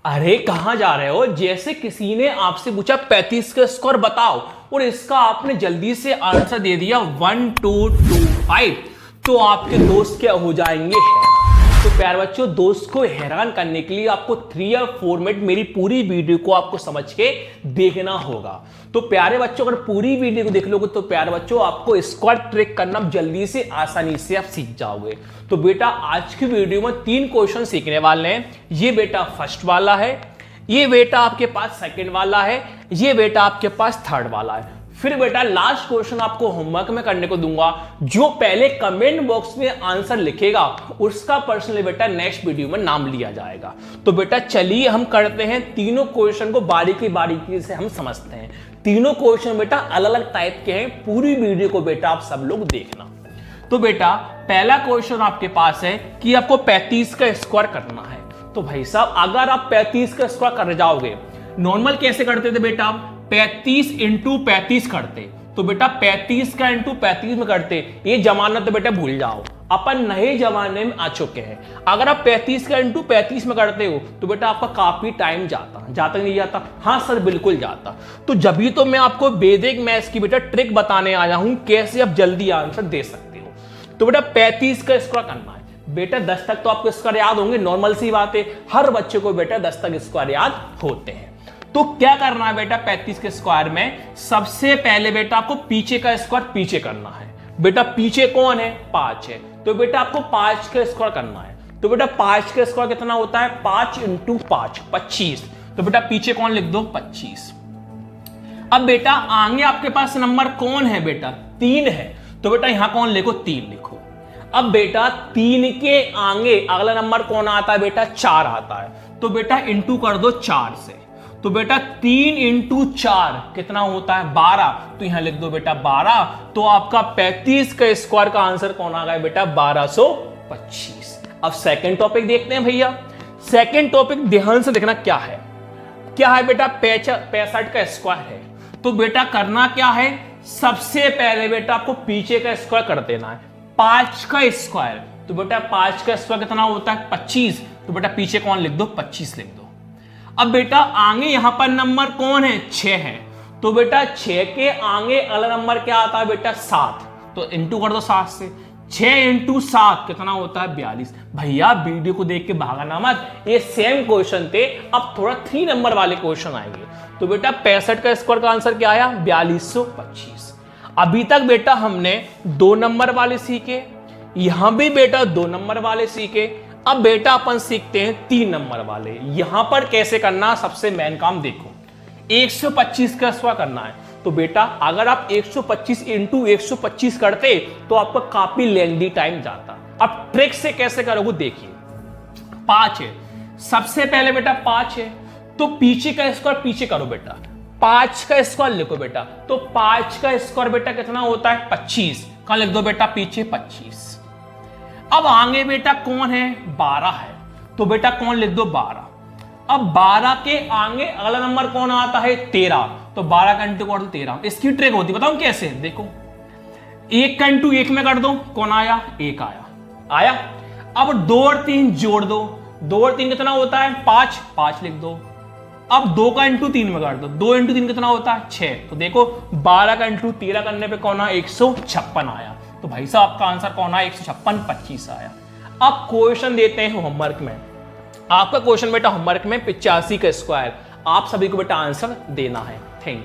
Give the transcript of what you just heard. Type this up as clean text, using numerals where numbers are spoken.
अरे कहां जा रहे हो? जैसे किसी ने आपसे पूछा 35 का स्कोर बताओ और इसका आपने जल्दी से आंसर दे दिया 1225, तो आपके दोस्त क्या हो जाएंगे? तो प्यारे बच्चों, दोस्त को हैरान करने के लिए आपको 3 या 4 मिनट मेरी पूरी वीडियो को आपको समझ के देखना होगा। तो प्यारे बच्चों, अगर पूरी वीडियो को देख लोगे तो प्यारे बच्चों आपको स्क्वायर ट्रिक करना जल्दी से आसानी से आप सीख जाओगे। तो बेटा आज की वीडियो में 3 क्वेश्चन सीखने वाले हैं। ये बेटा फर्स्ट वाला है, ये बेटा आपके पास सेकंड वाला है, ये बेटा आपके पास थर्ड वाला है। फिर बेटा लास्ट क्वेश्चन आपको होमवर्क में करने को दूंगा। जो पहले कमेंट बॉक्स में आंसर लिखेगा उसका पर्सनली बेटा नेक्स्ट वीडियो में नाम लिया जाएगा। तो बेटा चलिए हम करते हैं, तीनों क्वेश्चन को बारीकी बारीकी से हम समझते हैं। तीनों क्वेश्चन बेटा अलग अलग टाइप के हैं, पूरी वीडियो को बेटा आप सब लोग देखना। तो बेटा पहला क्वेश्चन आपके पास है कि आपको 35 का स्क्वायर करना है। तो भाई साहब अगर आप 35 का स्क्वायर कर जाओगे, नॉर्मल कैसे करते थे बेटा? आप 35 इंटू 35 करते। तो बेटा 35 का इंटू 35 में करते, ये जमाना तो बेटा भूल जाओ, अपन नए जमाने में आ चुके हैं। अगर आप 35 का इंटू 35 में करते हो तो बेटा आपका काफी टाइम जाता नहीं जाता? हाँ सर बिल्कुल जाता। तो जब भी तो मैं आपको वैदिक मैथ्स की बेटा ट्रिक बताने आया हूं, कैसे आप जल्दी आंसर दे सकते हो। तो बेटा 35 का स्क्वायर करना है। बेटा 10 तक तो आपको स्क्वायर याद होंगे, नॉर्मल सी बात है, हर बच्चे को बेटा 10 तक स्क्वायर याद होते हैं। तो क्या करना है बेटा 35 के स्क्वायर में? सबसे पहले बेटा आपको पीछे का स्क्वायर पीछे करना है। बेटा पीछे कौन है? 5 है, तो बेटा आपको 5 का स्क्वायर करना है। तो बेटा 5 का स्क्वायर कितना होता है? 5 इंटू 5 25। तो बेटा पीछे कौन लिख दो? 25। अब बेटा आगे आपके पास नंबर कौन है? बेटा 3 है, तो बेटा यहां कौन लिखो? 3 लिखो। अब बेटा 3 के आगे अगला नंबर कौन आता है? बेटा 4 आता है, तो बेटा इंटू कर दो 4 से। तो बेटा 3 इंटू 4 कितना होता है? 12। तो यहां लिख दो बेटा 12। तो आपका 35 का स्क्वायर का आंसर कौन आ गया बेटा? 1225। अब सेकंड टॉपिक देखते हैं भैया। सेकंड टॉपिक ध्यान से देखना क्या है। क्या है बेटा? 65 का स्क्वायर है। तो बेटा करना क्या है? सबसे पहले बेटा आपको पीछे का स्क्वायर कर देना है। 5 का स्क्वायर, तो बेटा 5 का स्क्वायर कितना होता है? 25। तो बेटा पीछे कौन लिख दो? 25 लिख दो। अब बेटा आगे यहां पर नंबर कौन है? 6 है, तो बेटा 6 के आगे अगला नंबर क्या आता है बेटा? 7। तो इंटू कर दो 7 से। 6 इंटू 7 कितना होता है? 42। भैया वीडियो को देख के भागना मत, ये सेम क्वेश्चन थे, अब थोड़ा 3 नंबर वाले क्वेश्चन आएंगे। तो बेटा 65 का स्क्वायर का आंसर क्या आया? 4225। अभी तक बेटा हमने 2 नंबर वाले सीखे, यहां भी बेटा 2 नंबर वाले सीखे। अब बेटा अपन सीखते हैं 3 नंबर वाले। यहां पर कैसे करना, सबसे मेन काम देखो। 125 का स्क्वायर करना है। तो बेटा अगर आप 125 इंटू 125 करते तो आपका काफी लेंथी टाइम जाता। अब ट्रिक से कैसे करोगे देखिए। 5 है, सबसे पहले बेटा 5 है, तो पीछे का स्क्वायर पीछे करो बेटा। 5 का स्क्वायर लिखो बेटा। तो 5 का स्क्वायर बेटा कितना होता है? 25। कहां लिख दो बेटा? पीछे 25। अब आगे बेटा कौन है? 12 है, तो बेटा कौन लिख दो? 12। अब 12 के आगे अगला नंबर कौन आता है? 13। तो 12 का इंटू कर दो 13। इसकी ट्रिक होती बताऊं कैसे? देखो 1 का इंटू 1 में कर दो, कौन आया? 1 आया। अब 2 और 3 जोड़ दो, 2 और 3 कितना होता है? 5। 5 लिख दो। अब 2 का इंटू 3 में कर दो, 2 इंटू 3 कितना होता है? 6। तो देखो 12 का इंटू 13 करने पे कौन आया? 156 आया। तो भाई साहब आपका आंसर कौन आया? 156 25 आया। अब क्वेश्चन देते हैं होमवर्क में। आपका क्वेश्चन बेटा होमवर्क में 85 का स्क्वायर, आप सभी को बेटा आंसर देना है। Thank you.